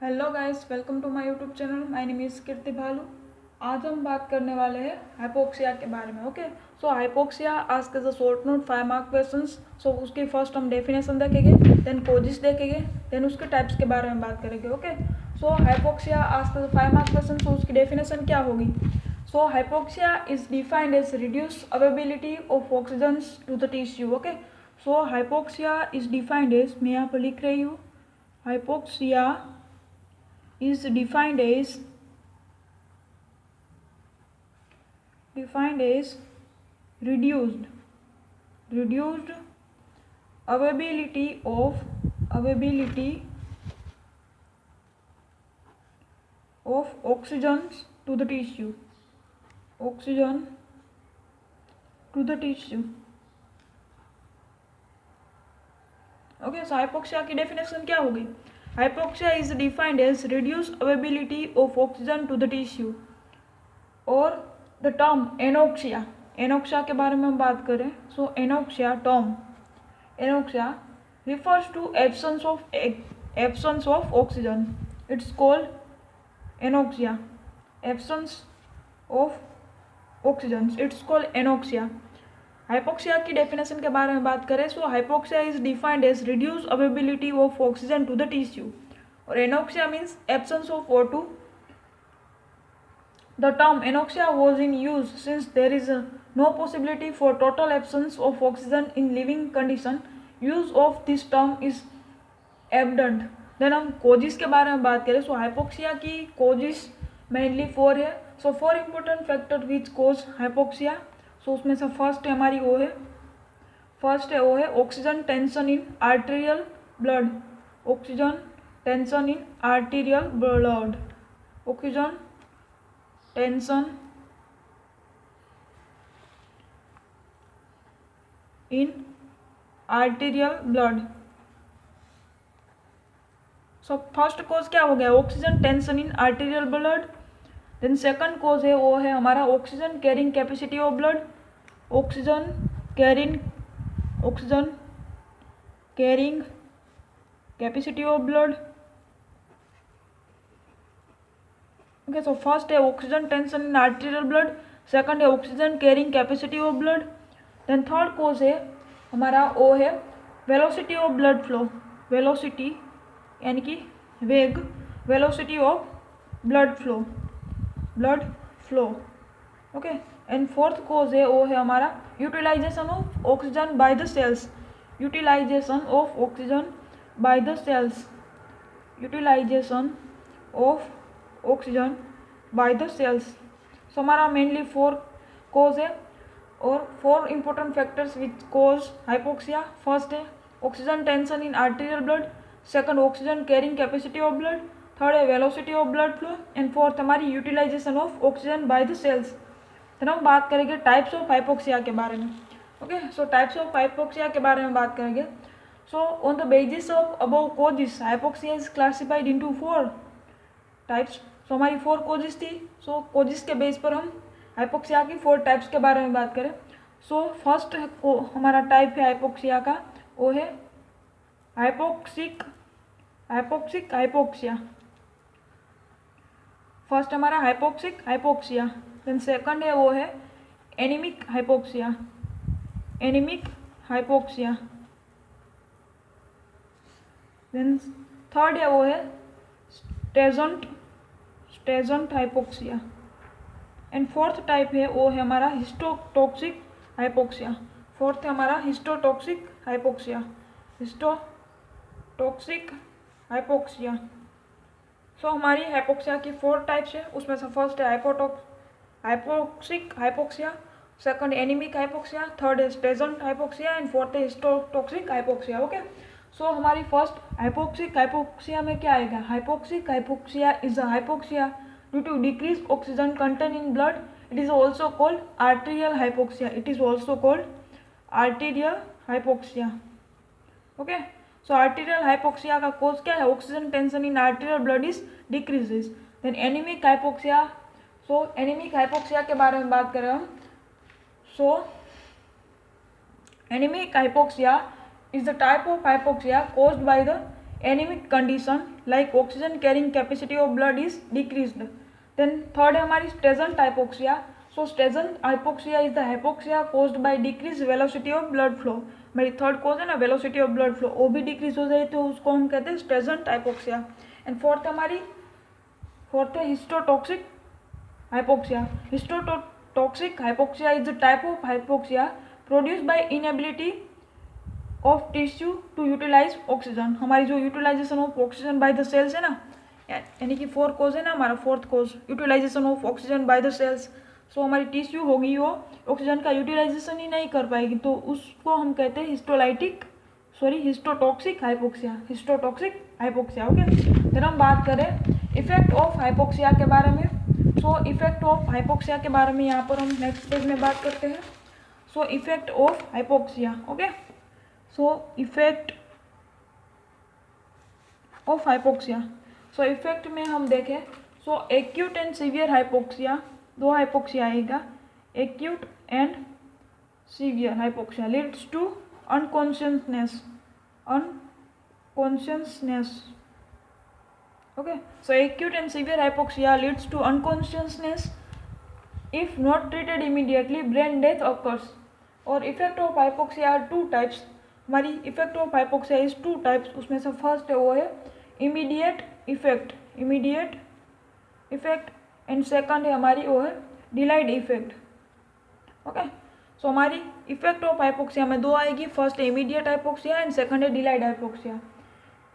Hello guys, welcome to my YouTube channel. My name is Kirti Bhalu. आज हम बात करने वाले हैं हाइपोक्सिया के बारे में। ओके, सो हाइपोक्सिया आज के जो शॉर्ट नोट 5 मार्क क्वेश्चंस। सो उसकी फर्स्ट हम डेफिनेशन देखेंगे, देन कोजिस देखेंगे, देन उसके टाइप्स के बारे में बात करेंगे। ओके, सो हाइपोक्सिया आज के जो 5 मार्क क्वेश्चन, सो उसकी डेफिनेशन क्या होगी। So hypoxia is defined as reduce availability of oxygen to the tissue. Okay, so hypoxia is defined as, मैं यहाँ पर लिख रही हूँ, hypoxia is defined as reduced availability of oxygen to the tissue. Okay, so hypoxia की definition क्या होगी। Hypoxia is defined as reduce availability of oxygen to the tissue. और द टर्म एनोक्सिया के बारे में हम बात करें, so anoxia refers to absence of oxygen. It's called anoxia. Absence of oxygen, it's called anoxia. Hypoxia की definition के बारे में बात करें, so hypoxia is defined as reduce availability of oxygen to the tissue, और anoxia means absence of O2. The term anoxia was in use since there is no possibility for total absence of oxygen in living condition. Use of this term is abundant. Then हम causes के बारे में बात करें, so hypoxia की causes mainly 4 है। So 4 important factor which cause hypoxia. So उसमें से फर्स्ट है हमारी ओ है oxygen tension in arterial blood. Oxygen tension in arterial blood. Oxygen tension in arterial blood. So first cause क्या हो गया, oxygen tension in arterial blood. Then second cause है वो है हमारा oxygen carrying capacity of blood. Oxygen carrying capacity of blood. Okay, so first है oxygen tension in arterial blood, second है oxygen carrying capacity of blood. Then third cause है हमारा ओ है velocity of blood flow. Velocity यानी कि वेग, velocity of blood flow. Okay, and fourth cause है वो है हमारा utilisation of oxygen by the cells. Utilisation of oxygen by the cells. Utilisation of oxygen by the cells. So हमारा mainly 4 cause है और 4 important factors which cause hypoxia. First है oxygen tension in arterial blood, second oxygen carrying capacity of blood, third है velocity of blood flow, and fourth हमारी utilization of oxygen by the cells. फिर हम बात करेंगे types of hypoxia के बारे में। Okay, so types of hypoxia के बारे में बात करेंगे। So on the basis of above causes hypoxia is classified into 4 types. So हमारी 4 कोजिस थी, सो कोजिस के बेस पर हम हाइपोक्सिया की 4 टाइप्स के बारे में बात करें। सो फर्स्ट हमारा टाइप है हाइपोक्सिया का, वो है हाइपोक्सिक हाइपोक्सिया। फर्स्ट हमारा हाइपोक्सिया। देन सेकंड है वो है एनीमिक हाइपोक्सिया। देन थर्ड है वो है स्टेजेंट हाइपोक्सिया। एंड फोर्थ टाइप है वो है हमारा हिस्टोटॉक्सिक हाइपोक्सिया। फोर्थ है हमारा हिस्टोटॉक्सिक हाइपोक्सिया। सो हमारी हाइपोक्सिया की 4 टाइप्स है, उसमें से फर्स्ट है hypoxic hypoxia, second anaemic hypoxia, third है स्टेजेंट हाइपोक्सिया, एंड फोर्थ है हिस्टोटॉक्सिक हाइपोक्सिया। ओके, सो हमारी फर्स्ट हाइपोक्सिक हाइपोक्सिया में क्या आएगा। Hypoxic hypoxia is a hypoxia due to decrease oxygen content in blood. It is also called arterial hypoxia. Okay, so arterial hypoxia का cause क्या है, oxygen tension in arterial blood is decreases. Then anaemic hypoxia, so anaemic hypoxia के बारे में बात करें हम, so Anemic hypoxia is the type of hypoxia caused by the anemic condition like oxygen carrying capacity of blood is decreased. Then third है हमारी stagnant hypoxia. So stagnant hypoxia is the hypoxia caused by decrease velocity of blood flow. मेरी third cause है ना velocity of blood flow, वो भी decrease हो जाए तो उसको हम कहते हैं स्टेजेंट हाइपोक्सिया। एंड फोर्थ है हिस्टोटॉक्सिक hypoxia. Histotoxic hypoxia is the type of hypoxia produced by inability of tissue to utilize oxygen. हमारी जो utilization of oxygen by the cells है ना, यानी कि फोर्थ कोज है ना हमारा, fourth cause utilization of oxygen by the cells. So हमारी टिश्यू होगी वो ऑक्सीजन का यूटिलाइजेशन ही नहीं कर पाएगी, तो उसको हम कहते हैं हिस्टोटॉक्सिक हाइपोक्सिया। हिस्टोटॉक्सिक हाइपोक्सिया। ओके, फिर हम बात करें इफेक्ट ऑफ हाइपोक्सिया के बारे में। सो इफेक्ट ऑफ हाइपोक्सिया के बारे में यहाँ पर हम नेक्स्ट पेज में बात करते हैं। So effect of hypoxia. Okay, so effect of hypoxia. So effect में हम देखें, so acute and severe hypoxia, दो हाइपोक्सिया आएगा, acute and severe hypoxia leads to unconsciousness. Okay, so acute and severe hypoxia leads to unconsciousness. If not treated immediately, brain death occurs. और effect of hypoxia are two types. हमारी effect of hypoxia is two types. उसमें से first है वो है immediate effect and second है हमारी वो है delayed effect. Okay, so हमारी effect of hypoxia में दो आएगी, first है immediate hypoxia and second है delayed hypoxia.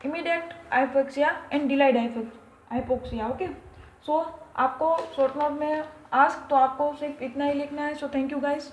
Immediate hypoxia and delayed hypoxia. Okay, so आपको शॉर्ट नोट में आस्क तो आपको सिर्फ इतना ही लिखना है। So thank you guys.